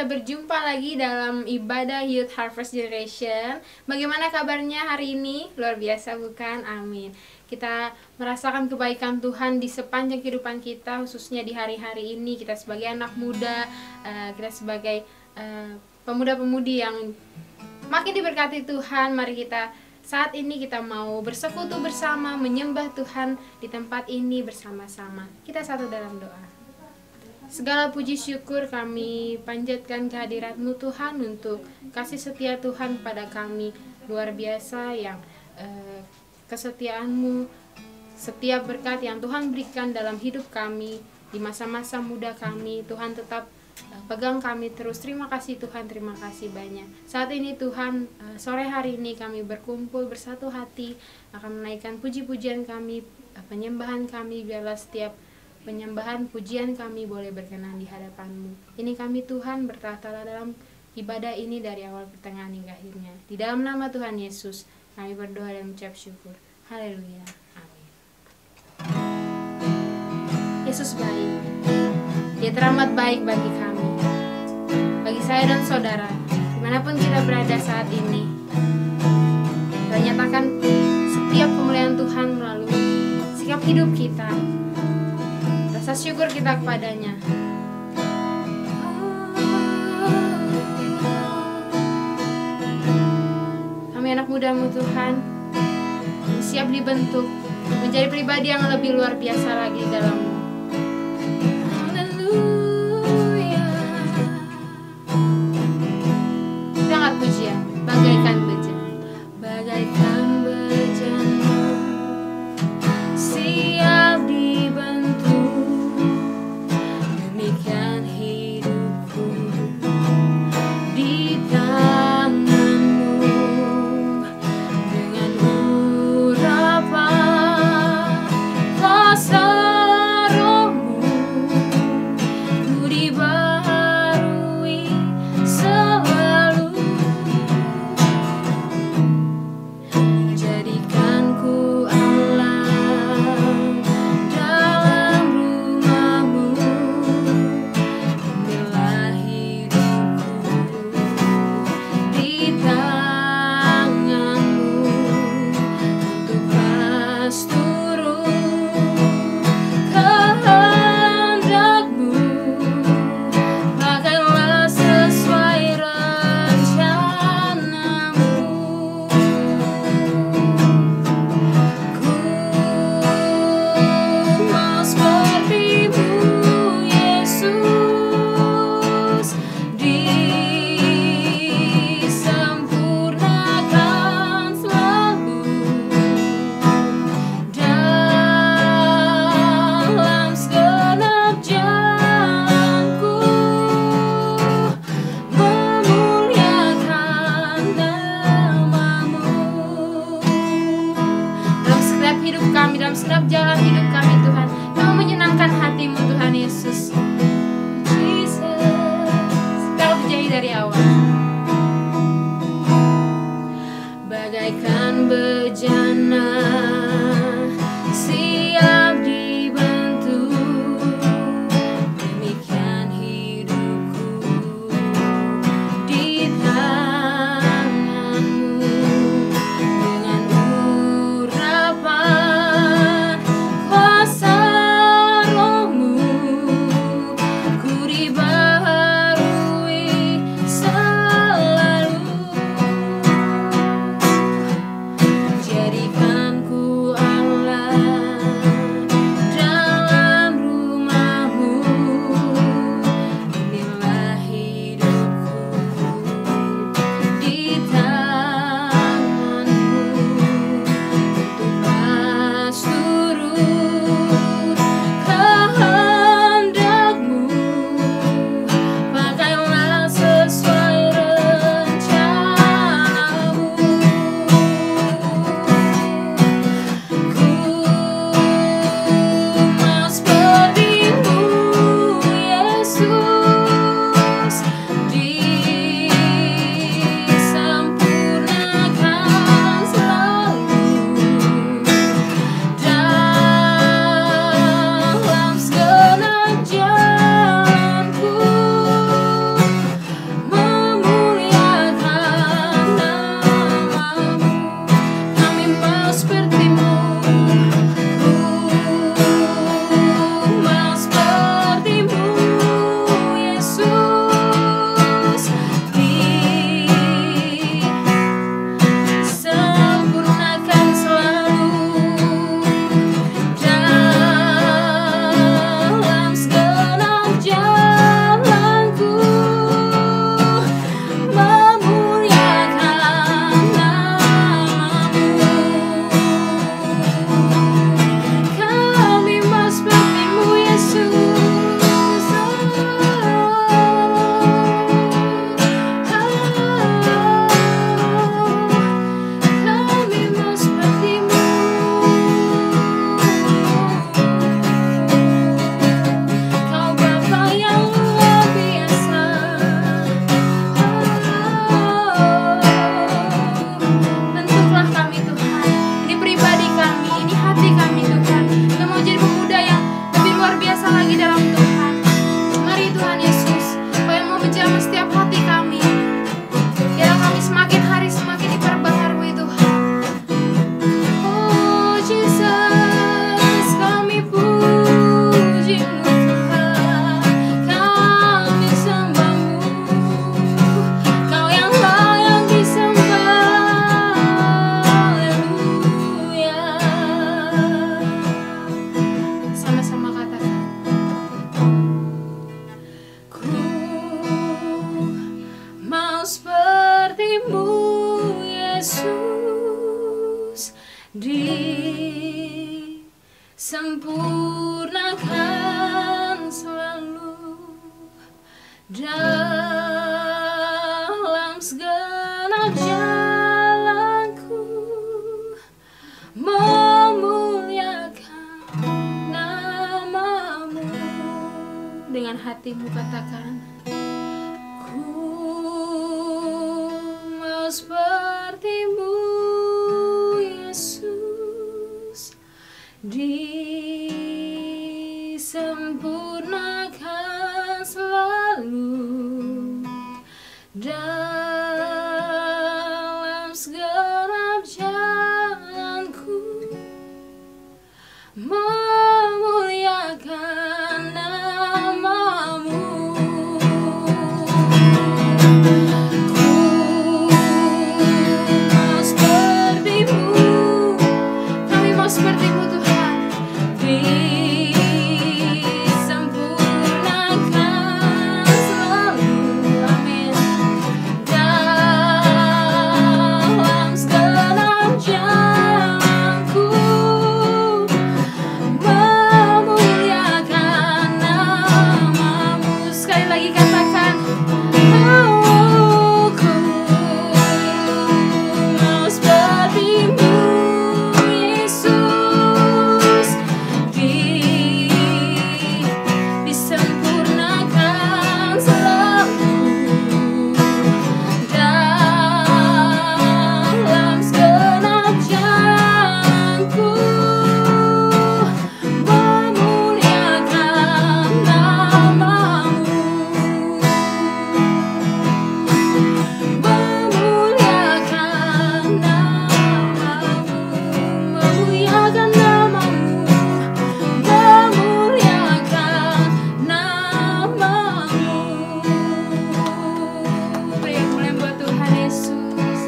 kita berjumpa lagi dalam ibadah Youth Harvest Generation. Bagaimana kabarnya hari ini? Luar biasa bukan? Amin. Kita merasakan kebaikan Tuhan di sepanjang kehidupan kita, khususnya di hari-hari ini. Kita sebagai anak muda, kita sebagai pemuda-pemudi yang makin diberkati Tuhan. Mari kita saat ini kita mau bersekutu bersama, menyembah Tuhan di tempat ini bersama-sama. Kita satu dalam doa. Segala puji syukur kami panjatkan kehadirat-Mu Tuhan, untuk kasih setia Tuhan pada kami luar biasa, yang kesetiaan-Mu, setiap berkat yang Tuhan berikan dalam hidup kami di masa-masa muda kami, Tuhan tetap pegang kami terus. Terima kasih Tuhan, terima kasih banyak. Saat ini Tuhan, sore hari ini kami berkumpul bersatu hati akan menaikkan puji-pujian kami, penyembahan kami. Biarlah setiap penyembahan pujian kami boleh berkenan di hadapan-Mu. Ini kami Tuhan bertahta dalam ibadah ini dari awal pertengahan hingga akhirnya. Di dalam nama Tuhan Yesus kami berdoa dan mengucap syukur. Haleluya. Amin. Yesus baik. Dia teramat baik bagi kami, bagi saya dan saudara, dimanapun kita berada saat ini. Kita nyatakan setiap kemuliaan Tuhan melalui sikap hidup kita, rasa syukur kita kepadanya. Kami anak muda-Mu Tuhan, siap dibentuk menjadi pribadi yang lebih luar biasa lagi dalam-Mu. Bagaikan bejana, siap dibentuk, demikian hidupku di tangan-Mu. Dengan urapan kuasa Roh-Mu, ku dibaharui selalu. Dalam setiap jalan hidup kami Tuhan, kami menyenangkan hati-Mu Tuhan Yesus. Kalau terjadi dari awal, bagaikan bejana, siap dibentuk, demikian hidupku di tangan-Mu. Dengan urapan kuasa Roh-Mu, ku dibaharui selalu. Jadikan ku disempurnakan selalu dalam segenap jalanku, memuliakan namamu. Dengan hatimu katakan, ku mau sepertimu Yesus, disempurnakan selalu dalam segenap jalanku, memuliakan namamu. Ku mau sepertimu, kami mau sepertimu Tuhan, disempurnakan selalu, amin, dalam segenap jalanku, memuliakan namamu. Sekali lagi katakan, oh, ku mau sepertimu Yesus, disempurnakan selalu dalam segenap jalanku, memuliakan namamu, memuliakan namamu, memuliakan namamu, memuliakan namamu. Beri yang mulai buat Tuhan Yesus.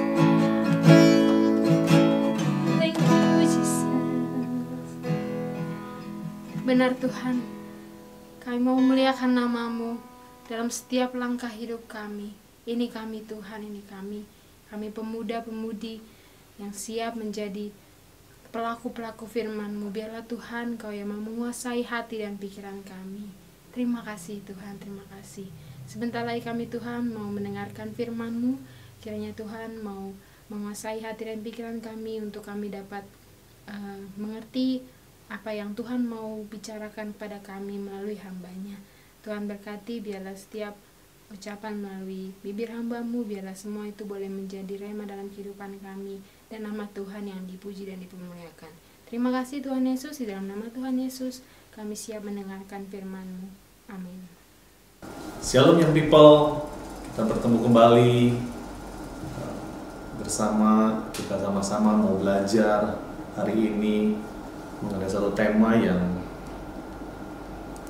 Thank you Jesus. Benar Tuhan, kami mau memuliakan namamu dalam setiap langkah hidup kami. Ini kami Tuhan, ini kami pemuda-pemudi yang siap menjadi pelaku-pelaku firman-Mu. Biarlah Tuhan Kau yang mau menguasai hati dan pikiran kami. Terima kasih Tuhan, terima kasih. Sebentar lagi kami Tuhan mau mendengarkan firman-Mu. Kiranya Tuhan mau menguasai hati dan pikiran kami untuk kami dapat mengerti apa yang Tuhan mau bicarakan pada kami melalui hamba-Nya. Tuhan berkati, biarlah setiap ucapan melalui bibir hamba-Mu, biarlah semua itu boleh menjadi rema dalam kehidupan kami, dan nama Tuhan yang dipuji dan dipermuliakan. Terima kasih Tuhan Yesus, di dalam nama Tuhan Yesus kami siap mendengarkan firman-Mu. Amin. Shalom young people, kita bertemu kembali bersama, kita sama-sama mau belajar hari ini mengenai satu tema yang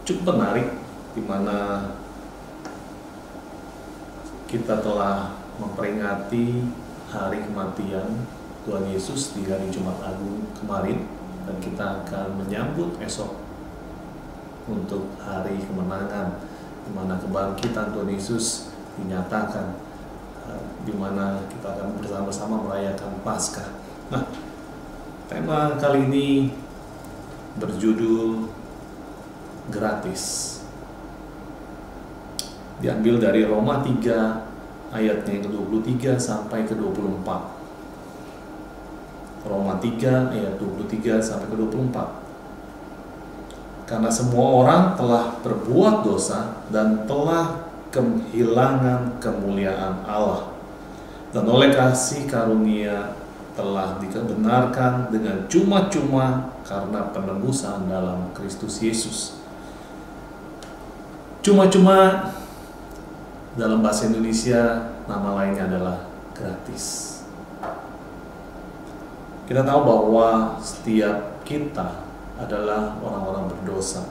cukup menarik, di mana kita telah memperingati hari kematian Tuhan Yesus di hari Jumat Agung kemarin, dan kita akan menyambut esok untuk hari kemenangan, di mana kebangkitan Tuhan Yesus dinyatakan, di mana kita akan bersama-sama merayakan Paskah. Nah, tema kali ini berjudul gratis. Diambil dari Roma 3 ayatnya yang ke-23 sampai ke-24. Roma 3 ayat 23 sampai ke-24. Karena semua orang telah berbuat dosa dan telah kehilangan kemuliaan Allah, dan oleh kasih karunia telah dibenarkan dengan cuma-cuma karena penebusan dalam Kristus Yesus. Cuma-cuma dalam bahasa Indonesia nama lainnya adalah gratis. Kita tahu bahwa setiap kita adalah orang-orang berdosa.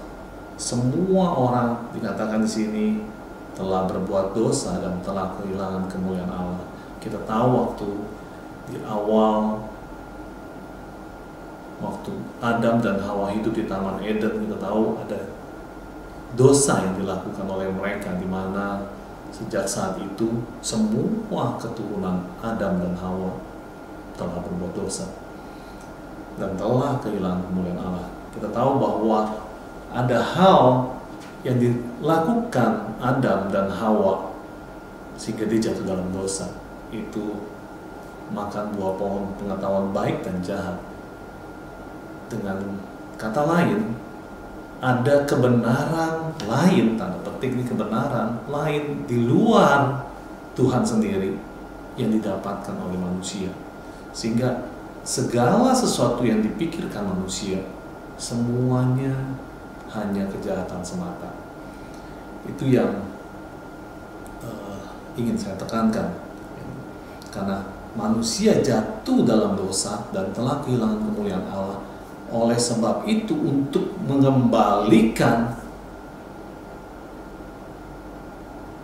Semua orang dikatakan di sini telah berbuat dosa dan telah kehilangan kemuliaan Allah. Kita tahu waktu di awal, waktu Adam dan Hawa hidup di Taman Eden, kita tahu ada dosa yang dilakukan oleh mereka, di mana sejak saat itu semua keturunan Adam dan Hawa telah berbuat dosa. dan telah kehilangan kemuliaan Allah. Kita tahu bahwa ada hal yang dilakukan Adam dan Hawa sehingga dia jatuh dalam dosa, itu makan buah pohon pengetahuan baik dan jahat. Dengan kata lain, ada kebenaran lain, tanda petik ini kebenaran lain di luar Tuhan sendiri yang didapatkan oleh manusia, sehingga segala sesuatu yang dipikirkan manusia semuanya hanya kejahatan semata. Itu yang ingin saya tekankan, karena manusia jatuh dalam dosa dan telah kehilangan kemuliaan Allah. Oleh sebab itu, untuk mengembalikan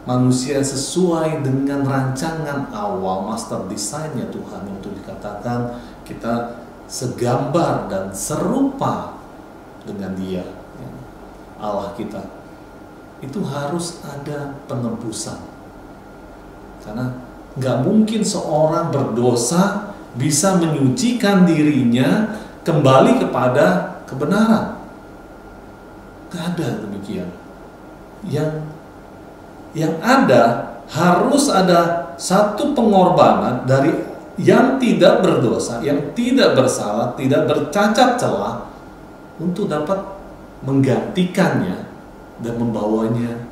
manusia sesuai dengan rancangan awal, master desainnya Tuhan, untuk dikatakan kita segambar dan serupa dengan Dia, Allah kita, itu harus ada penebusan. Karena nggak mungkin seorang berdosa bisa menyucikan dirinya kembali kepada kebenaran. Nggak ada demikian. Yang ada harus ada satu pengorbanan dari yang tidak berdosa, yang tidak bersalah, tidak bercacat celah, untuk dapat menggantikannya dan membawanya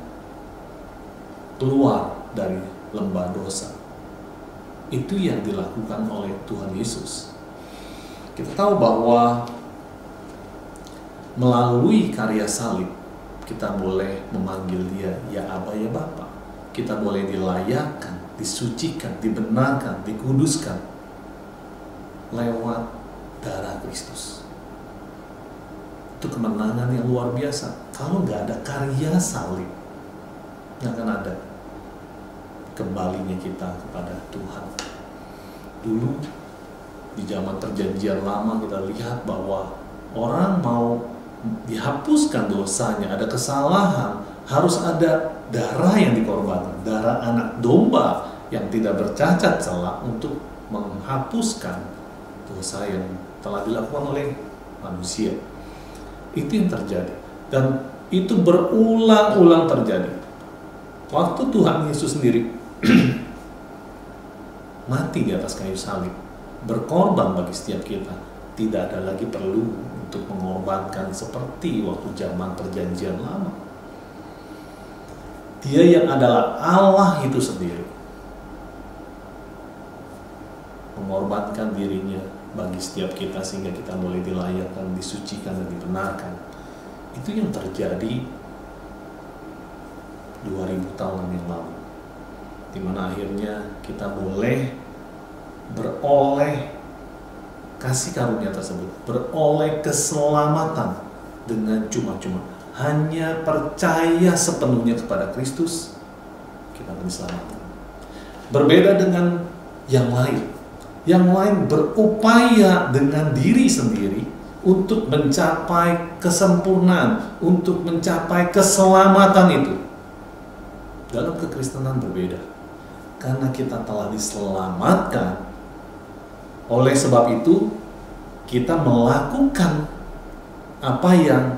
keluar dari lembah dosa. Itu yang dilakukan oleh Tuhan Yesus. Kita tahu bahwa melalui karya salib kita boleh memanggil Dia ya Aba, ya Bapa. Kita boleh dilayakkan, disucikan, dibenarkan, dikuduskan lewat darah Kristus. Itu kemenangan yang luar biasa. Kalau nggak ada karya salib, nggak akan ada kembalinya kita kepada Tuhan. Dulu di zaman perjanjian lama kita lihat bahwa orang mau dihapuskan dosanya, ada kesalahan, harus ada darah yang dikorbankan, darah anak domba yang tidak bercacat celah untuk menghapuskan dosa yang telah dilakukan oleh manusia. Itu yang terjadi, dan itu berulang-ulang terjadi. Waktu Tuhan Yesus sendiri mati di atas kayu salib, berkorban bagi setiap kita, tidak ada lagi perlu untuk mengorbankan seperti waktu zaman perjanjian lama. Dia yang adalah Allah itu sendiri mengorbankan dirinya bagi setiap kita, sehingga kita boleh dilayakkan, disucikan, dan dibenarkan. Itu yang terjadi 2000 tahun yang lalu, di mana akhirnya kita boleh beroleh kasih karunia tersebut, beroleh keselamatan dengan cuma-cuma. Hanya percaya sepenuhnya kepada Kristus, kita akan diselamatkan. Berbeda dengan yang lain. Yang lain berupaya dengan diri sendiri untuk mencapai kesempurnaan, untuk mencapai keselamatan itu. Dalam kekristenan berbeda. Karena kita telah diselamatkan, oleh sebab itu kita melakukan apa yang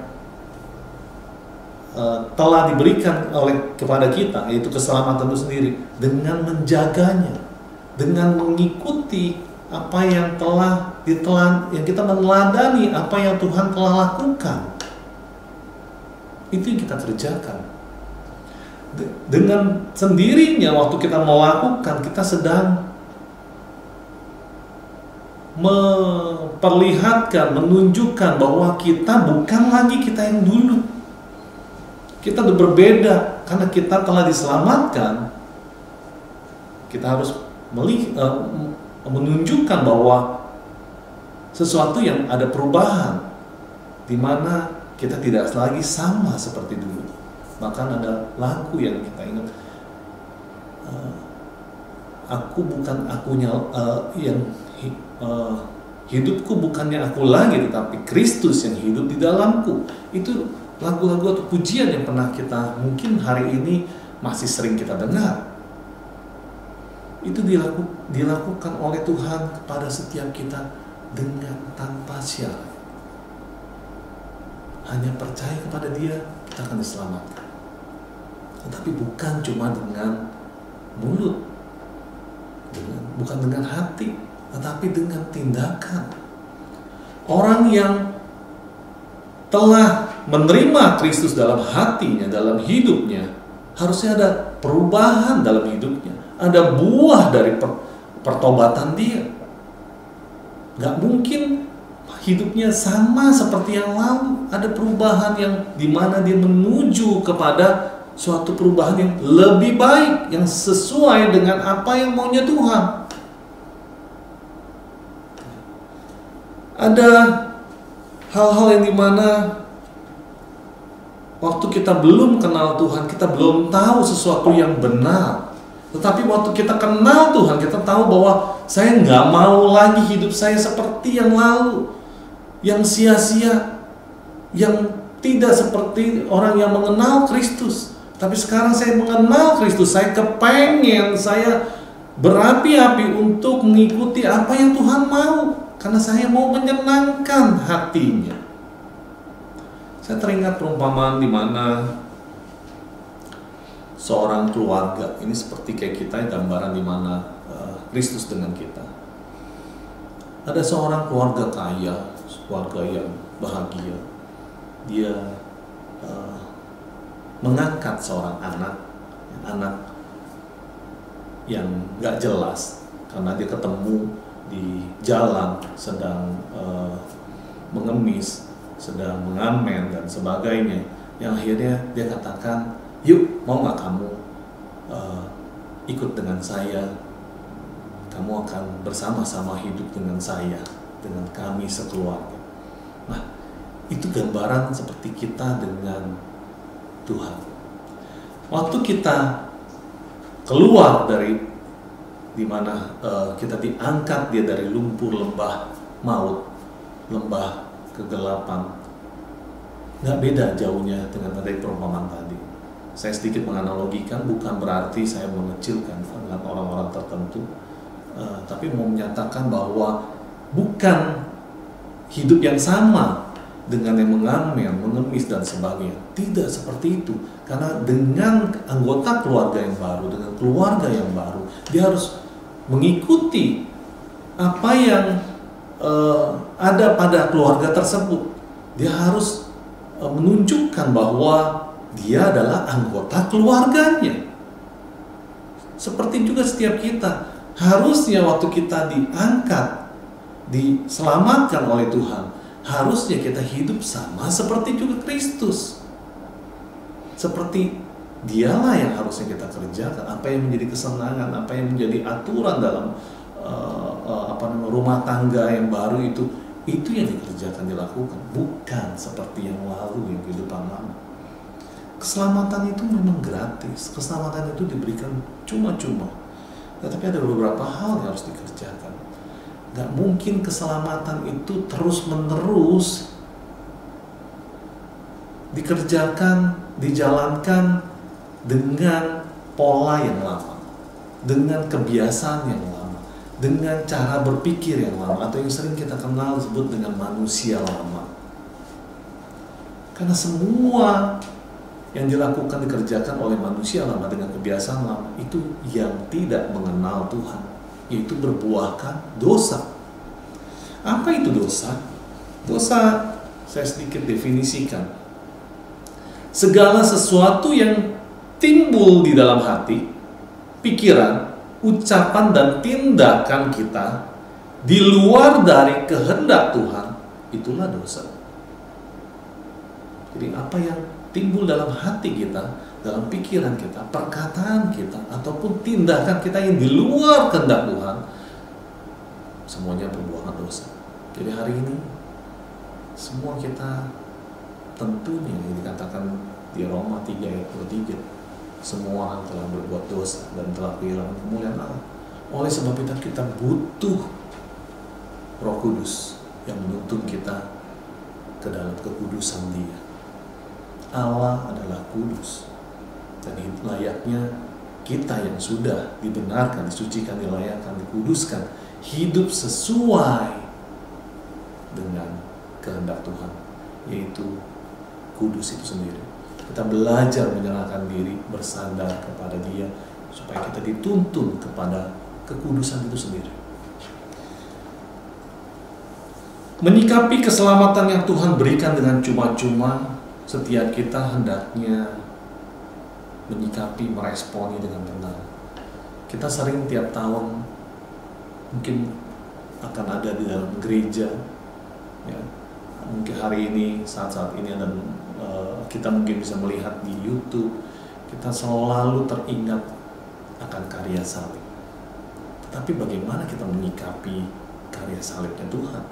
telah diberikan kepada kita, yaitu keselamatan itu sendiri, dengan menjaganya, dengan mengikuti apa yang yang kita meneladani apa yang Tuhan telah lakukan. Itu yang kita kerjakan. Dengan sendirinya waktu kita melakukan, kita sedang memperlihatkan, menunjukkan bahwa kita bukan lagi kita yang dulu. Kita udah berbeda karena kita telah diselamatkan. Kita harus menunjukkan bahwa sesuatu yang ada perubahan, di mana kita tidak lagi sama seperti dulu. Bahkan ada lagu yang kita ingat, aku bukan akunya, hidupku bukannya aku lagi, tetapi Kristus yang hidup di dalamku. Itu lagu-lagu atau pujian yang pernah kita, mungkin hari ini masih sering kita dengar. Itu dilakukan oleh Tuhan kepada setiap kita dengan tanpa syarat. Hanya percaya kepada Dia, kita akan diselamatkan. Tetapi bukan cuma dengan mulut, bukan dengan hati, tetapi dengan tindakan. Orang yang telah menerima Kristus dalam hatinya, dalam hidupnya, harusnya ada perubahan dalam hidupnya. Ada buah dari pertobatan dia. Gak mungkin hidupnya sama seperti yang lalu. Ada perubahan yang dimana dia menuju kepada suatu perubahan yang lebih baik, yang sesuai dengan apa yang maunya Tuhan. Ada hal-hal yang dimana waktu kita belum kenal Tuhan, kita belum tahu sesuatu yang benar. Tetapi waktu kita kenal Tuhan, kita tahu bahwa saya nggak mau lagi hidup saya seperti yang lalu, yang sia-sia, yang tidak seperti orang yang mengenal Kristus. Tapi sekarang saya mengenal Kristus, saya kepengen, saya berapi-api untuk mengikuti apa yang Tuhan mau, karena saya mau menyenangkan hatinya. Saya teringat perumpamaan di mana seorang keluarga, ini seperti kayak kita, gambaran di mana Kristus dengan kita. Ada seorang keluarga kaya, keluarga yang bahagia. Dia mengangkat seorang anak yang gak jelas, karena dia ketemu di jalan sedang mengemis, sedang mengamen dan sebagainya. Yang akhirnya dia katakan, "Yuk, mau gak kamu ikut dengan saya? Kamu akan bersama-sama hidup dengan saya, dengan kami sekeluarga." Nah, itu gambaran seperti kita dengan Tuhan. Waktu kita keluar dari dimana kita diangkat dia dari lumpur lembah maut, lembah kegelapan, nggak beda jauhnya dengan tadi perumpamaan tadi. Saya sedikit menganalogikan, bukan berarti saya mengecilkan dengan orang-orang tertentu, tapi mau menyatakan bahwa bukan hidup yang sama dengan yang mengamen, mengemis dan sebagainya. Tidak seperti itu. Karena dengan anggota keluarga yang baru, dengan keluarga yang baru, dia harus mengikuti apa yang ada pada keluarga tersebut. Dia harus menunjukkan bahwa dia adalah anggota keluarganya. Seperti juga setiap kita, harusnya waktu kita diangkat, diselamatkan oleh Tuhan, harusnya kita hidup sama seperti juga Kristus. Seperti dialah yang harusnya kita kerjakan. Apa yang menjadi kesenangan, apa yang menjadi aturan dalam rumah tangga yang baru itu yang dikerjakan, dilakukan. Bukan seperti yang lalu, yang kehidupan lama. Keselamatan itu memang gratis. Keselamatan itu diberikan cuma-cuma. Tetapi ada beberapa hal yang harus dikerjakan. Gak mungkin keselamatan itu terus-menerus dikerjakan, dijalankan dengan pola yang lama, dengan kebiasaan yang lama, dengan cara berpikir yang lama, atau yang sering kita kenal disebut dengan manusia lama. Karena semua yang dilakukan, dikerjakan oleh manusia lama dengan kebiasaan lama, itu yang tidak mengenal Tuhan, yaitu berbuahkan dosa. Apa itu dosa? Dosa, saya sedikit definisikan. Segala sesuatu yang timbul di dalam hati, pikiran, ucapan dan tindakan kita di luar dari kehendak Tuhan, itulah dosa. Jadi apa yang timbul dalam hati kita, dalam pikiran kita, perkataan kita, ataupun tindakan kita yang di luar kehendak Tuhan, semuanya berbuahkan dosa. Jadi hari ini semua kita tentunya yang dikatakan di Roma 3 ayat 23, semua orang telah berbuat dosa dan telah kehilangan kemuliaan Allah. Oleh sebab itu kita butuh Roh Kudus yang menuntun kita ke dalam kekudusan Dia. Allah adalah kudus, dan layaknya kita yang sudah dibenarkan, disucikan, dilayakkan, dikuduskan, hidup sesuai kehendak Tuhan, yaitu kudus itu sendiri. Kita belajar menyerahkan diri, bersandar kepada Dia, supaya kita dituntun kepada kekudusan itu sendiri. Menyikapi keselamatan yang Tuhan berikan dengan cuma-cuma, setiap kita hendaknya menyikapi, meresponi dengan benar. Kita sering tiap tahun mungkin akan ada di dalam gereja, ya. Mungkin hari ini, saat-saat ini ada, kita mungkin bisa melihat di YouTube, kita selalu teringat akan karya salib. Tetapi bagaimana kita menyikapi karya salibnya Tuhan?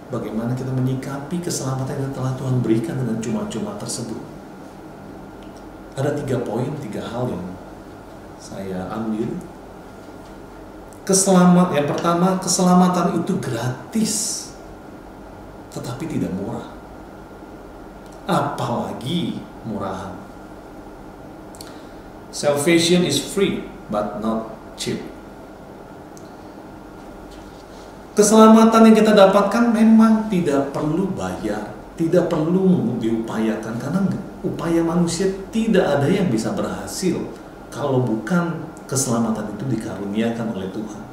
Bagaimana kita menyikapi keselamatan yang telah Tuhan berikan dengan cuma-cuma tersebut? Ada 3 poin, 3 hal yang saya ambil. Yang pertama, keselamatan itu gratis, tetapi tidak murah. Apalagi murahan. Salvation is free, but not cheap. Keselamatan yang kita dapatkan memang tidak perlu bayar, tidak perlu diupayakan, karena upaya manusia tidak ada yang bisa berhasil kalau bukan keselamatan itu dikaruniakan oleh Tuhan.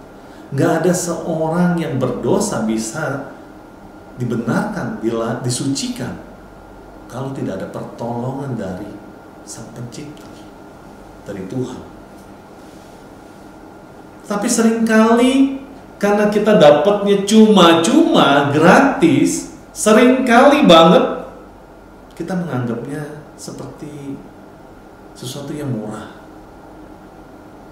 Nggak ada seorang yang berdosa bisa dibenarkan, disucikan kalau tidak ada pertolongan dari Sang Pencipta, dari Tuhan. Tapi seringkali karena kita dapatnya cuma-cuma, gratis, seringkali banget kita menganggapnya seperti sesuatu yang murah.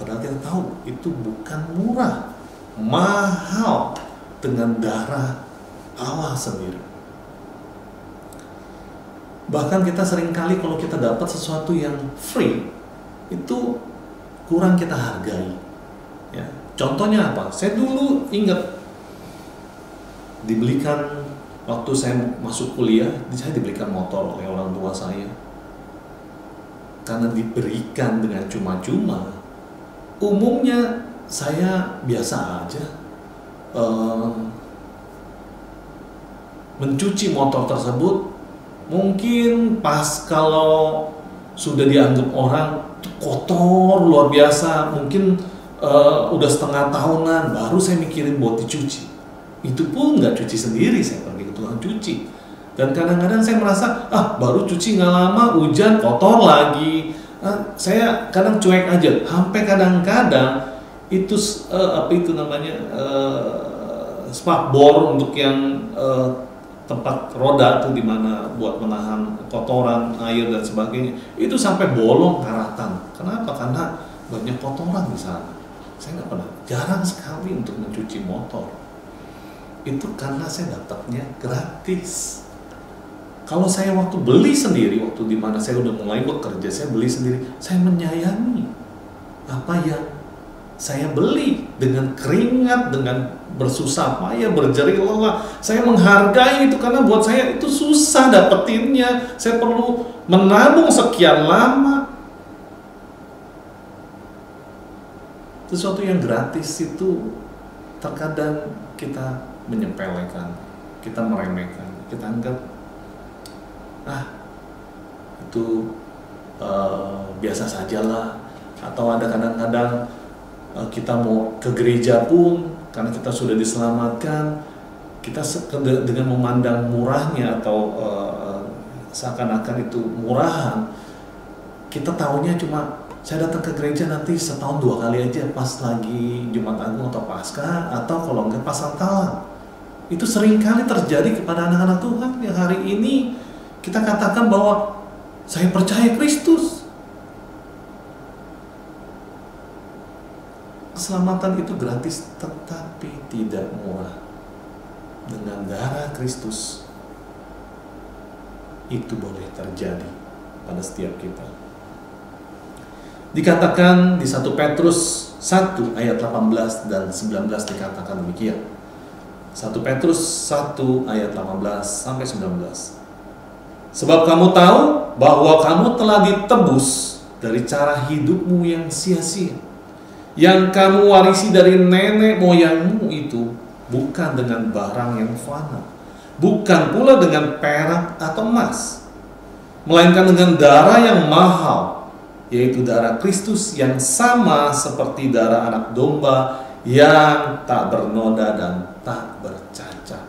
Padahal kita tahu itu bukan murah, mahal, dengan darah Allah sendiri. Bahkan kita seringkali kalau kita dapat sesuatu yang free, itu kurang kita hargai, ya. Contohnya apa? Saya dulu ingat dibelikan, waktu saya masuk kuliah, saya dibelikan motor oleh orang tua saya. Karena diberikan dengan cuma-cuma, umumnya saya biasa aja mencuci motor tersebut. Mungkin pas kalau sudah dianggap orang kotor luar biasa, mungkin udah setengah tahunan, baru saya mikirin buat dicuci. Itu pun nggak cuci sendiri, saya pergi ke tukang cuci. Dan kadang-kadang saya merasa, baru cuci nggak lama, hujan, kotor lagi. Saya kadang cuek aja. Sampai kadang-kadang itu spakbor untuk yang tempat roda tuh, dimana buat menahan kotoran, air dan sebagainya, itu sampai bolong karatan. Kenapa? Karena banyak kotoran di sana. Saya nggak pernah, jarang sekali untuk mencuci motor. Itu karena saya dapatnya gratis. Kalau saya waktu beli sendiri, waktu dimana saya udah mulai bekerja, saya beli sendiri, saya menyayangi apa yang saya beli dengan keringat, dengan bersusah payah, berjerih lelah. Saya menghargai itu karena buat saya itu susah dapetinnya. Saya perlu menabung sekian lama. Sesuatu yang gratis itu terkadang kita menyepelekan, kita meremehkan, kita anggap itu biasa sajalah. Atau ada kadang-kadang kita mau ke gereja pun karena kita sudah diselamatkan, kita dengan memandang murahnya atau seakan-akan itu murahan, kita taunya cuma saya datang ke gereja nanti setahun 2 kali aja, pas lagi Jumat Agung atau Paskah, atau kalau enggak pas Natalan. Itu seringkali terjadi kepada anak-anak Tuhan yang hari ini kita katakan bahwa saya percaya Kristus. Keselamatan itu gratis, tetapi tidak murah. Dengan darah Kristus itu boleh terjadi pada setiap kita. Dikatakan di 1 Petrus 1 ayat 18 dan 19 dikatakan demikian. 1 Petrus 1 ayat 18 sampai 19. Sebab kamu tahu bahwa kamu telah ditebus dari cara hidupmu yang sia-sia, yang kamu warisi dari nenek moyangmu itu, bukan dengan barang yang fana, bukan pula dengan perak atau emas, melainkan dengan darah yang mahal, yaitu darah Kristus yang sama seperti darah anak domba yang tak bernoda dan tak bercacat.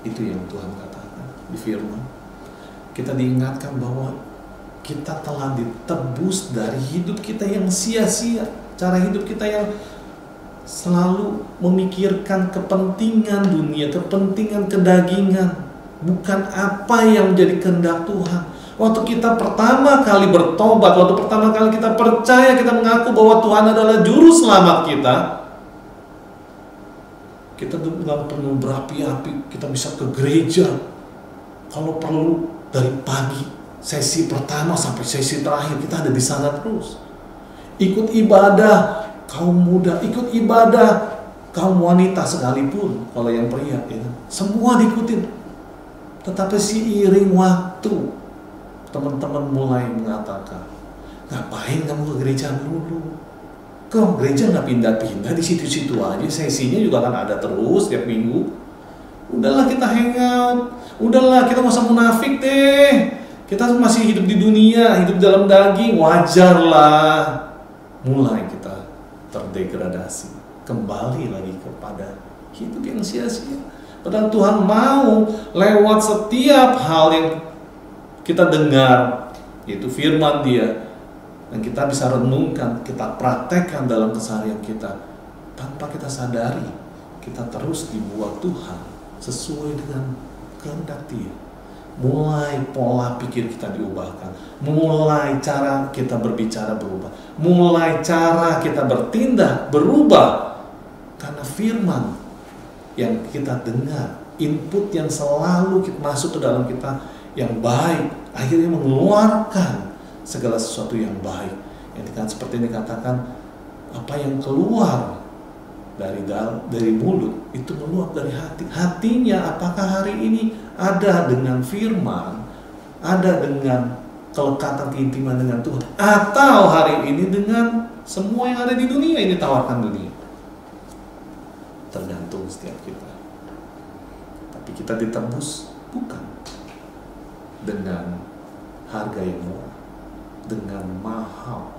Itu yang Tuhan katakan di firman. Kita diingatkan bahwa kita telah ditebus dari hidup kita yang sia-sia, cara hidup kita yang selalu memikirkan kepentingan dunia, kepentingan kedagingan, bukan apa yang menjadi kehendak Tuhan. Waktu kita pertama kali bertobat, waktu pertama kali kita percaya, kita mengaku bahwa Tuhan adalah juru selamat kita nggak perlu berapi-api, kita bisa ke gereja kalau perlu dari pagi, sesi pertama sampai sesi terakhir kita ada di sana terus. Ikut ibadah kaum muda, ikut ibadah kaum wanita sekalipun, kalau yang pria ya, semua diikutin. Tetapi seiring waktu, teman-teman mulai mengatakan, ngapain kamu ke gereja dulu? Kok gereja nggak pindah-pindah di situ-situ aja, sesinya juga kan ada terus tiap minggu. Udahlah kita hangout, udahlah kita nggak usah munafik deh. Kita masih hidup di dunia, hidup dalam daging, wajarlah. Mulai kita terdegradasi, kembali lagi kepada hidup yang sia-sia. Padahal Tuhan mau lewat setiap hal yang kita dengar, yaitu firman Dia, dan kita bisa renungkan, kita praktekkan dalam keseharian kita, tanpa kita sadari, kita terus dibuat Tuhan sesuai dengan kehendak Dia. Mulai pola pikir kita diubahkan, mulai cara kita berbicara berubah, mulai cara kita bertindak berubah, karena firman yang kita dengar, input yang selalu masuk ke dalam kita yang baik, akhirnya mengeluarkan segala sesuatu yang baik. Yang seperti ini dikatakan, apa yang keluar dari mulut itu meluap dari hati. Hatinya apakah hari ini ada dengan firman, ada dengan kelekatan keintiman dengan Tuhan, atau hari ini dengan semua yang ada di dunia ini, tawarkan dunia. Tergantung setiap kita. Tapi kita ditebus bukan dengan harga yang murah, dengan mahal.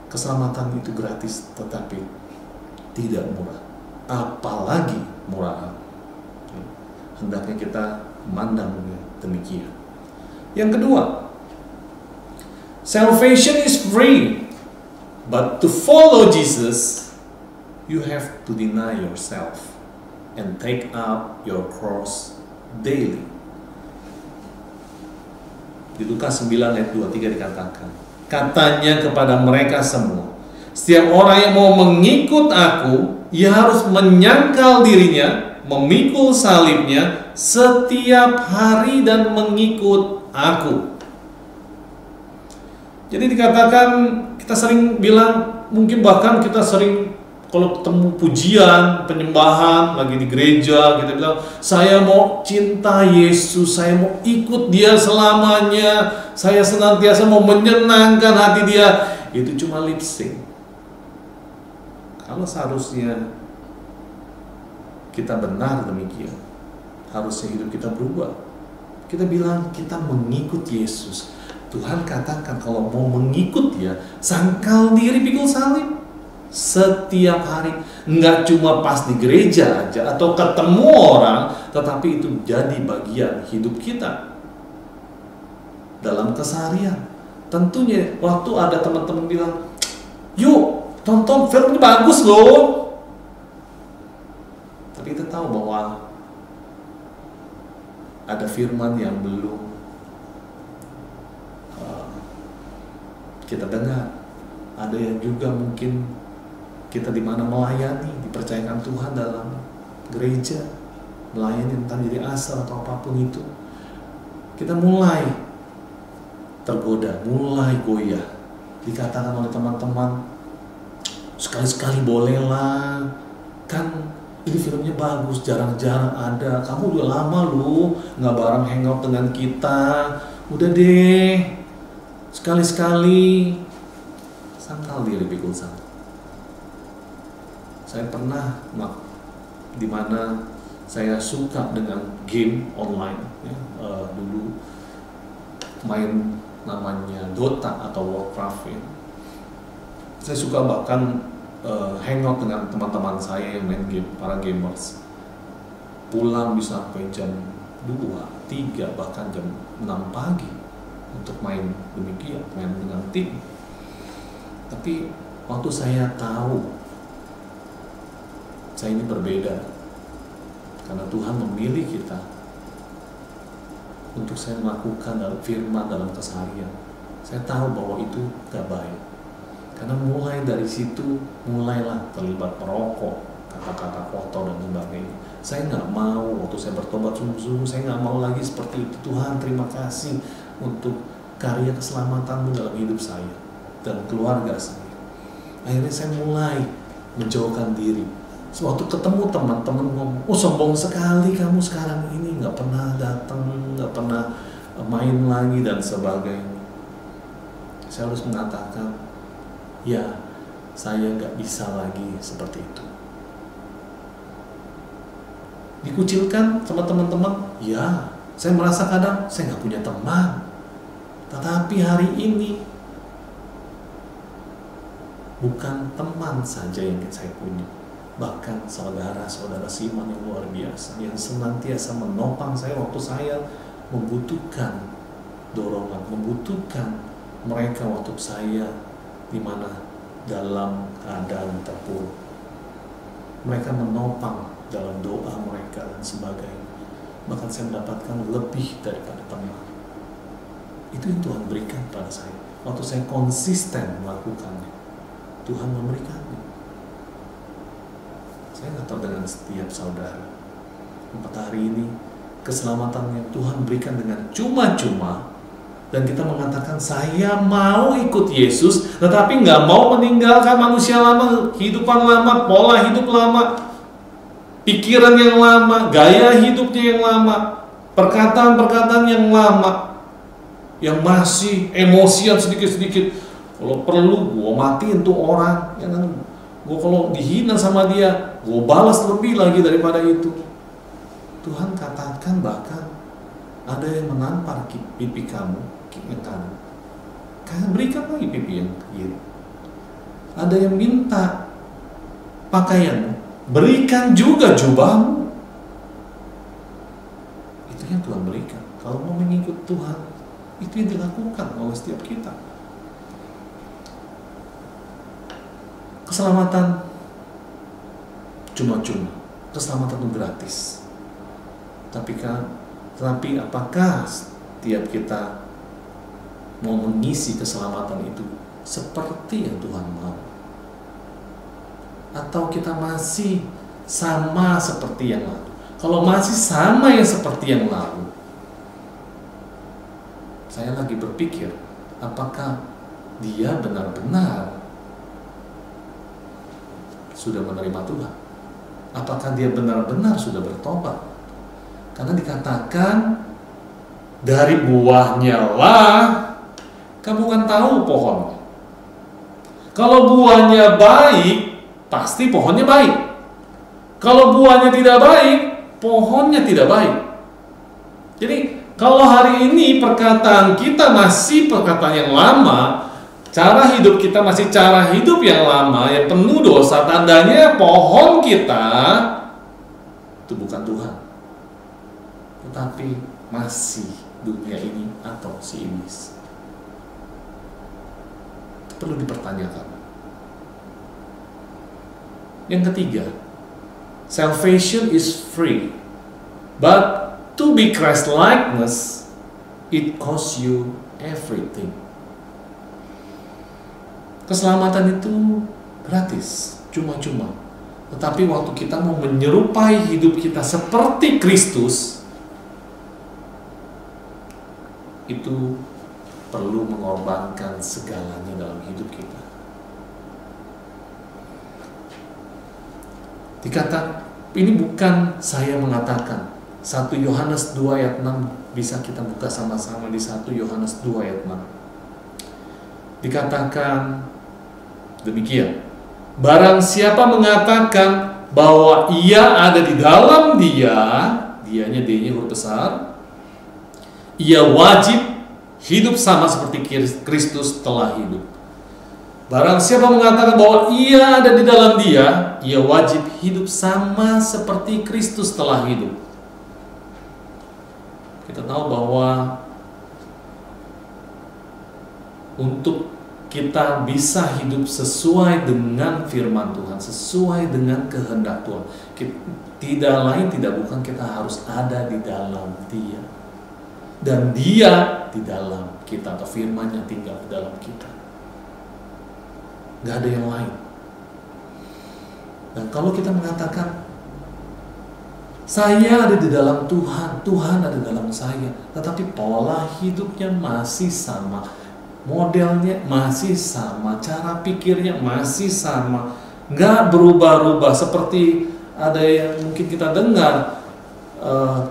Keselamatan itu gratis, tetapi tidak murah, apalagi murah. Hendaknya kita memandangnya demikian. Yang kedua, salvation is free, but to follow Jesus, you have to deny yourself and take up your cross daily. Di Lukas 9 ayat 23 dikatakan, katanya kepada mereka semua, setiap orang yang mau mengikut aku, ia harus menyangkal dirinya, memikul salibnya setiap hari dan mengikut aku. Jadi dikatakan, kita sering bilang, mungkin bahkan kita sering kalau ketemu pujian, penyembahan lagi di gereja, kita bilang, saya mau cinta Yesus, saya mau ikut Dia selamanya, saya senantiasa mau menyenangkan hati Dia. Itu cuma lip sync. Kalau seharusnya kita benar demikian, harusnya hidup kita berubah. Kita bilang kita mengikut Yesus. Tuhan katakan kalau mau mengikut Dia, sangkal diri, pikul salib setiap hari. Enggak cuma pas di gereja aja atau ketemu orang, tetapi itu jadi bagian hidup kita dalam keseharian. Tentunya waktu ada teman-teman bilang, yuk tonton film ini bagus loh, tapi kita tahu bahwa ada firman yang belum kita dengar. Ada yang juga mungkin kita di mana melayani, dipercayakan Tuhan dalam gereja, melayani tentang jadi asal atau apapun itu, kita mulai tergoda, mulai goyah. Dikatakan oleh teman-teman, sekali-sekali bolehlah, kan ini filmnya bagus, jarang-jarang ada, kamu udah lama lu nggak bareng hangout dengan kita, udah deh, sekali-sekali. Sangkal diri, pikul salib. Saya pernah di mana Saya suka dengan game online ya. Dulu main namanya Dota atau Warcraft ya. Saya suka bahkan hangout dengan teman-teman saya yang main game, para gamers. Pulang bisa sampai jam 2, 3, bahkan jam 6 pagi untuk main demikian, main dengan tim. Tapi waktu saya tahu saya ini berbeda, karena Tuhan memilih kita untuk saya melakukan dalam firman, dalam keseharian. Saya tahu bahwa itu gak baik. Karena mulai dari situ, mulailah terlibat merokok, kata-kata kotor dan sebagainya. Saya gak mau, waktu saya bertobat sungguh-sungguh, saya gak mau lagi seperti itu. Tuhan, terima kasih untuk karya keselamatanmu dalam hidup saya dan keluarga saya. Akhirnya saya mulai menjauhkan diri. Waktu ketemu teman-teman ngomong, oh sombong sekali kamu sekarang ini, nggak pernah datang, nggak pernah main lagi dan sebagainya. Saya harus mengatakan, ya saya nggak bisa lagi seperti itu. Dikucilkan sama teman-teman, ya saya merasa kadang saya nggak punya teman. Tetapi hari ini bukan teman saja yang saya punya, bahkan saudara-saudara Siman yang luar biasa, yang senantiasa menopang saya waktu saya membutuhkan dorongan, membutuhkan mereka waktu saya di mana dalam keadaan terpuruk. Mereka menopang dalam doa mereka dan sebagainya. Bahkan saya mendapatkan lebih daripada teman. Itu yang Tuhan berikan pada saya. Waktu saya konsisten melakukannya, Tuhan memberikannya. Saya nggak tahu dengan setiap saudara. 4 hari ini keselamatan yang Tuhan berikan dengan cuma-cuma, dan kita mengatakan saya mau ikut Yesus, tetapi nggak mau meninggalkan manusia lama, kehidupan lama, pola hidup lama, pikiran yang lama, gaya hidupnya yang lama, perkataan-perkataan yang lama, yang masih emosian sedikit-sedikit. Kalau perlu, gue matiin tuh orang, ya kan? Gue kalau dihina sama dia, gue balas lebih lagi daripada itu. Tuhan katakan bahkan ada yang menampar pipi kamu, yang kanan, kalian berikan lagi pipi yang kiri. Ada yang minta pakaianmu, berikan juga jubahmu. Itu yang Tuhan berikan. Kalau mau mengikut Tuhan, itu yang dilakukan oleh setiap kita. Keselamatan cuma-cuma, keselamatan itu gratis. Tapi apakah setiap kita mau mengisi keselamatan itu seperti yang Tuhan mau? Atau kita masih sama seperti yang lalu? Kalau masih sama yang seperti yang lalu, saya lagi berpikir, apakah dia benar-benar sudah menerima Tuhan? Apakah dia benar-benar sudah bertobat? Karena dikatakan dari buahnya lah kamu kan tahu pohonnya. Kalau buahnya baik, pasti pohonnya baik. Kalau buahnya tidak baik, pohonnya tidak baik. Jadi kalau hari ini perkataan kita masih perkataan yang lama, cara hidup kita masih cara hidup yang lama, yang penuh dosa, tandanya pohon kita itu bukan Tuhan, tetapi masih dunia ini atau si iblis. Itu perlu dipertanyakan. Yang ketiga, salvation is free, but to be Christ-likeness, it costs you everything. Keselamatan itu gratis, cuma-cuma. Tetapi waktu kita mau menyerupai hidup kita seperti Kristus, itu perlu mengorbankan segalanya dalam hidup kita. Dikatakan, ini bukan saya mengatakan. 1 Yohanes 2 ayat 6 bisa kita buka sama-sama di 1 Yohanes 2 ayat 6. Dikatakan demikian, barang siapa mengatakan bahwa ia ada di dalam dia, dianya D-nya huruf besar, ia wajib hidup sama seperti Kristus telah hidup. Barang siapa mengatakan bahwa ia ada di dalam dia, ia wajib hidup sama seperti Kristus telah hidup. Kita tahu bahwa untuk kita bisa hidup sesuai dengan firman Tuhan, sesuai dengan kehendak Tuhan, tidak lain tidak bukan kita harus ada di dalam dia, dan dia di dalam kita, atau firman-Nya tinggal di dalam kita. Gak ada yang lain. Dan kalau kita mengatakan saya ada di dalam Tuhan, Tuhan ada dalam saya, tetapi pola hidupnya masih sama, modelnya masih sama, cara pikirnya masih sama, nggak berubah-ubah. Seperti ada yang mungkin kita dengar,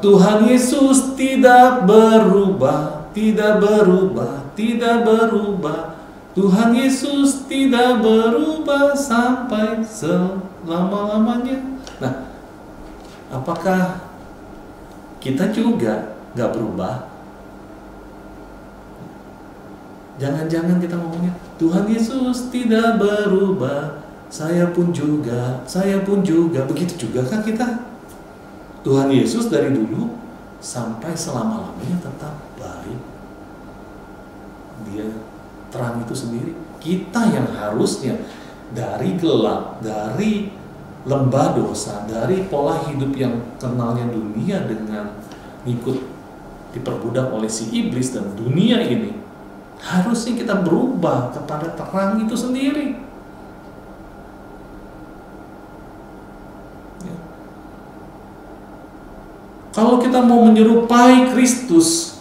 Tuhan Yesus tidak berubah, tidak berubah, tidak berubah. Tuhan Yesus tidak berubah sampai selama-lamanya. Nah, apakah kita juga nggak berubah? Jangan-jangan kita ngomongnya Tuhan Yesus tidak berubah, saya pun juga, saya pun juga. Begitu juga kan kita? Tuhan Yesus dari dulu sampai selama-lamanya tetap baik. Dia terang itu sendiri. Kita yang harusnya dari gelap, dari lembah dosa, dari pola hidup yang kenalnya dunia dengan ikut diperbudak oleh si iblis dan dunia ini, harusnya kita berubah kepada terang itu sendiri. Ya. Kalau kita mau menyerupai Kristus,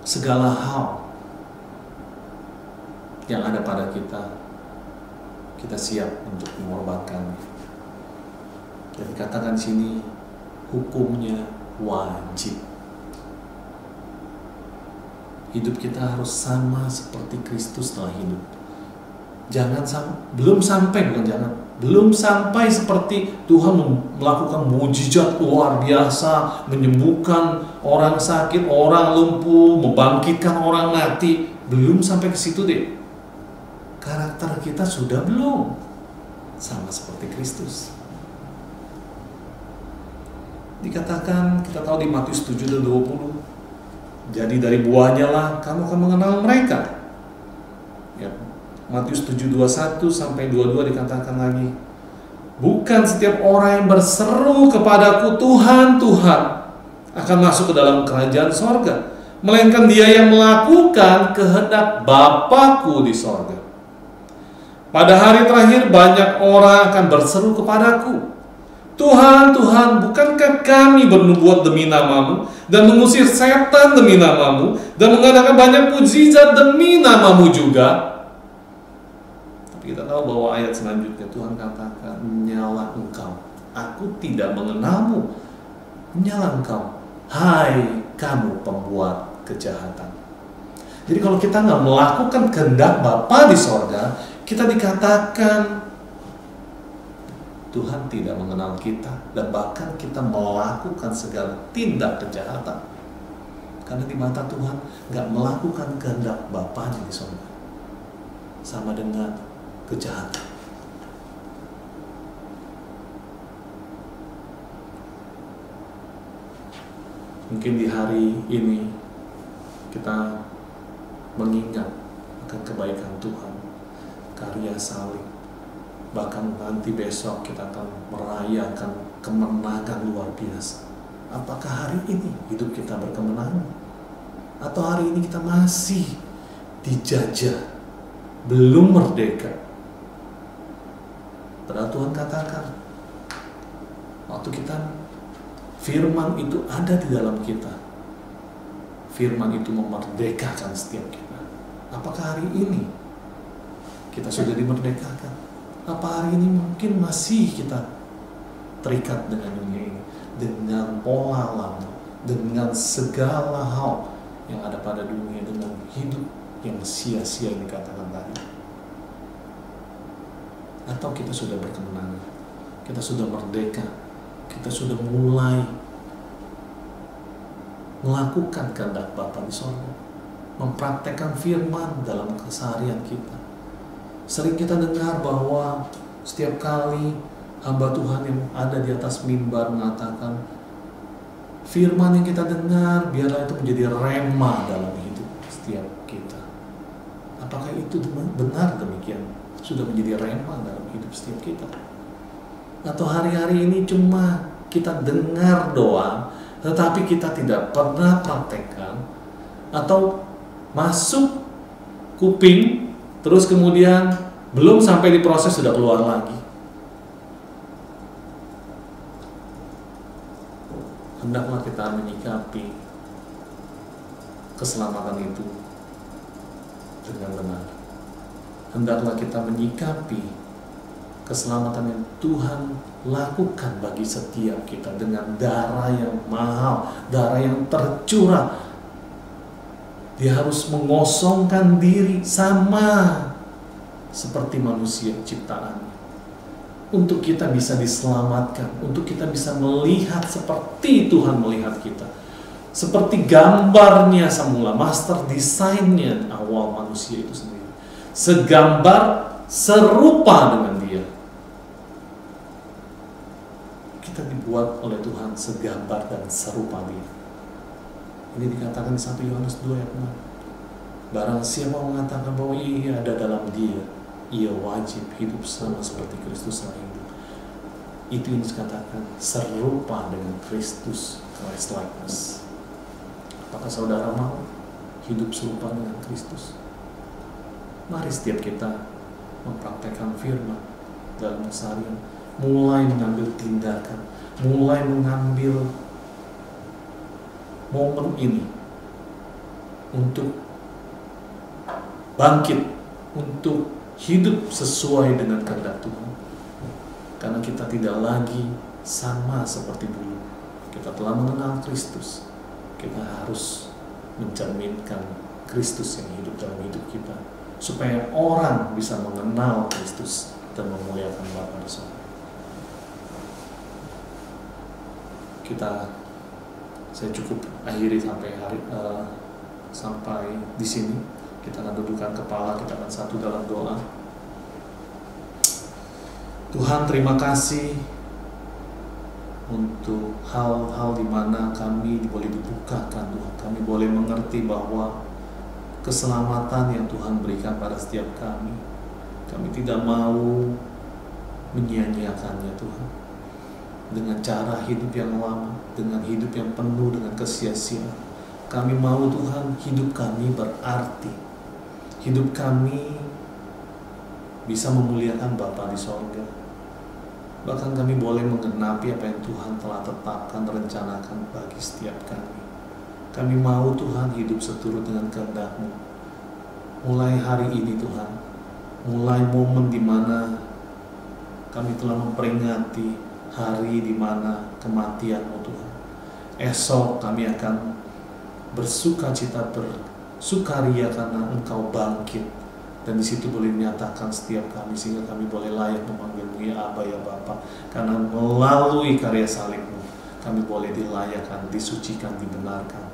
segala hal yang ada pada kita siap untuk mengorbankannya. Dan dikatakan di sini hukumnya wajib. Hidup kita harus sama seperti Kristus telah hidup. Belum sampai seperti Tuhan melakukan mujizat luar biasa, menyembuhkan orang sakit, orang lumpuh, membangkitkan orang mati. Belum sampai ke situ deh. Karakter kita sudah belum sama seperti Kristus. Dikatakan, kita tahu di Matius 7:20, jadi dari buahnya lah kamu akan mengenal mereka. Ya, Matius 7:21 sampai 22 dikatakan lagi, bukan setiap orang yang berseru kepadaku Tuhan, Tuhan akan masuk ke dalam kerajaan sorga, melainkan dia yang melakukan kehendak Bapa-Ku di sorga. Pada hari terakhir banyak orang akan berseru kepadaku, Tuhan, Tuhan, bukankah kami bernubuat demi namamu dan mengusir setan demi namamu dan mengadakan banyak mukjizat demi namamu juga? Tapi kita tahu bahwa ayat selanjutnya Tuhan katakan, nyala engkau, aku tidak mengenalmu. Nyala engkau, hai kamu pembuat kejahatan. Jadi kalau kita nggak melakukan kehendak Bapa di sorga, kita dikatakan Tuhan tidak mengenal kita, dan bahkan kita melakukan segala tindak kejahatan. Karena di mata Tuhan nggak melakukan kehendak Bapanya di sorga sama dengan kejahatan. Mungkin di hari ini kita mengingat akan kebaikan Tuhan, karya salib. Bahkan nanti besok kita akan merayakan kemenangan luar biasa. Apakah hari ini hidup kita berkemenangan? Atau hari ini kita masih dijajah, belum merdeka? Padahal Tuhan katakan, waktu kita firman itu ada di dalam kita, firman itu memerdekakan setiap kita. Apakah hari ini kita sudah dimerdekakan? Apa hari ini mungkin masih kita terikat dengan dunia ini, dengan pola lama, dengan segala hal yang ada pada dunia, dengan hidup yang sia-sia yang dikatakan tadi? Atau kita sudah berkemenangan, kita sudah merdeka, kita sudah mulai melakukan kehendak Bapa di sorga, mempraktekkan firman dalam keseharian kita. Sering kita dengar bahwa setiap kali hamba Tuhan yang ada di atas mimbar mengatakan, firman yang kita dengar biarlah itu menjadi rema dalam hidup setiap kita. Apakah itu benar demikian? Sudah menjadi rema dalam hidup setiap kita? Atau hari-hari ini cuma kita dengar doang, tetapi kita tidak pernah praktekkan, atau masuk kuping, terus kemudian belum sampai di proses sudah keluar lagi. Hendaklah kita menyikapi keselamatan itu dengan benar. Hendaklah kita menyikapi keselamatan yang Tuhan lakukan bagi setiap kita dengan darah yang mahal, darah yang tercurah. Dia harus mengosongkan diri sama seperti manusia ciptaannya, untuk kita bisa diselamatkan, untuk kita bisa melihat seperti Tuhan melihat kita, seperti gambarnya semula, master desainnya awal manusia itu sendiri, segambar serupa dengan dia. Kita dibuat oleh Tuhan segambar dan serupa dia. Ini dikatakan di 1 Yohanes 2 ayat 6. Barang siapa mengatakan bahwa ia ada dalam dia, ia wajib hidup sama seperti Kristus yang hidup. Itu yang dikatakan serupa dengan Kristus, Christ likeness. Apakah saudara mau hidup serupa dengan Kristus? Mari setiap kita mempraktekkan firman dalam keseharian, mulai mengambil tindakan, mulai mengambil momen ini untuk bangkit, untuk hidup sesuai dengan kehendak Tuhan. Karena kita tidak lagi sama seperti dulu. Kita telah mengenal Kristus. Kita harus mencerminkan Kristus yang hidup dalam hidup kita, supaya orang bisa mengenal Kristus dan memuliakan Bapa di sorga. Saya cukup akhiri sampai di sini. Kita akan dudukkan kepala, kita akan satu dalam doa. Tuhan, terima kasih untuk hal-hal di mana kami boleh dibukakan, Tuhan. Kami boleh mengerti bahwa keselamatan yang Tuhan berikan pada setiap kami, kami tidak mau menyia-nyiakannya, Tuhan. Dengan cara hidup yang lama, dengan hidup yang penuh dengan kesia-siaan, kami mau, Tuhan, hidup kami berarti. Hidup kami bisa memuliakan Bapa di sorga. Bahkan kami boleh menggenapi apa yang Tuhan telah tetapkan, rencanakan bagi setiap kami. Kami mau, Tuhan, hidup seturut dengan kehendak-Mu. Mulai hari ini, Tuhan, mulai momen di mana kami telah memperingati hari di mana kematian-Mu, Tuhan. Esok kami akan bersukacita, bersukaria karena Engkau bangkit, dan di situ boleh dinyatakan setiap kami, sehingga kami boleh layak memanggil-Mu ya Aba, ya Bapa. Karena melalui karya salib-Mu kami boleh dilayakkan, disucikan, dibenarkan,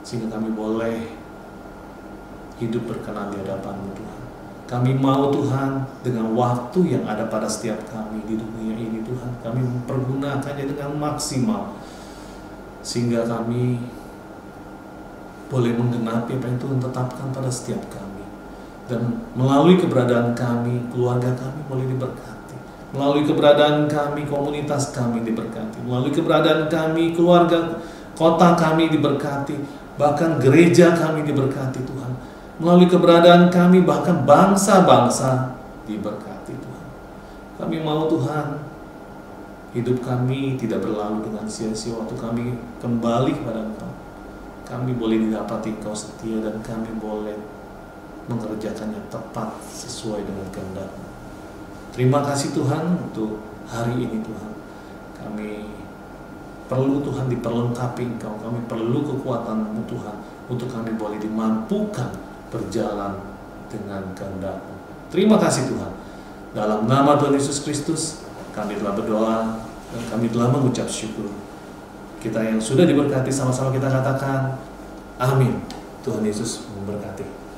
sehingga kami boleh hidup berkenan di hadapan-Mu, Tuhan. Kami mau, Tuhan, dengan waktu yang ada pada setiap kami di dunia ini, Tuhan, kami mempergunakannya dengan maksimal, sehingga kami boleh menggenapi apa yang Tuhan tetapkan pada setiap kami. Dan melalui keberadaan kami, keluarga kami boleh diberkati. Melalui keberadaan kami, komunitas kami diberkati. Melalui keberadaan kami, keluarga, kota kami diberkati. Bahkan gereja kami diberkati, Tuhan. Melalui keberadaan kami, bahkan bangsa-bangsa diberkati, Tuhan. Kami mau, Tuhan, hidup kami tidak berlalu dengan sia-sia waktu kami kembali kepada Engkau. Kami boleh didapati Engkau setia, dan kami boleh mengerjakannya tepat sesuai dengan kehendak-Mu. Terima kasih, Tuhan, untuk hari ini, Tuhan. Kami perlu, Tuhan, diperlengkapi Engkau. Kami perlu kekuatan-Mu, Tuhan, untuk kami boleh dimampukan berjalan dengan kehendak-Mu. Terima kasih, Tuhan. Dalam nama Tuhan Yesus Kristus, kami telah berdoa dan kami telah mengucap syukur. Kita yang sudah diberkati sama-sama kita katakan, amin. Tuhan Yesus memberkati.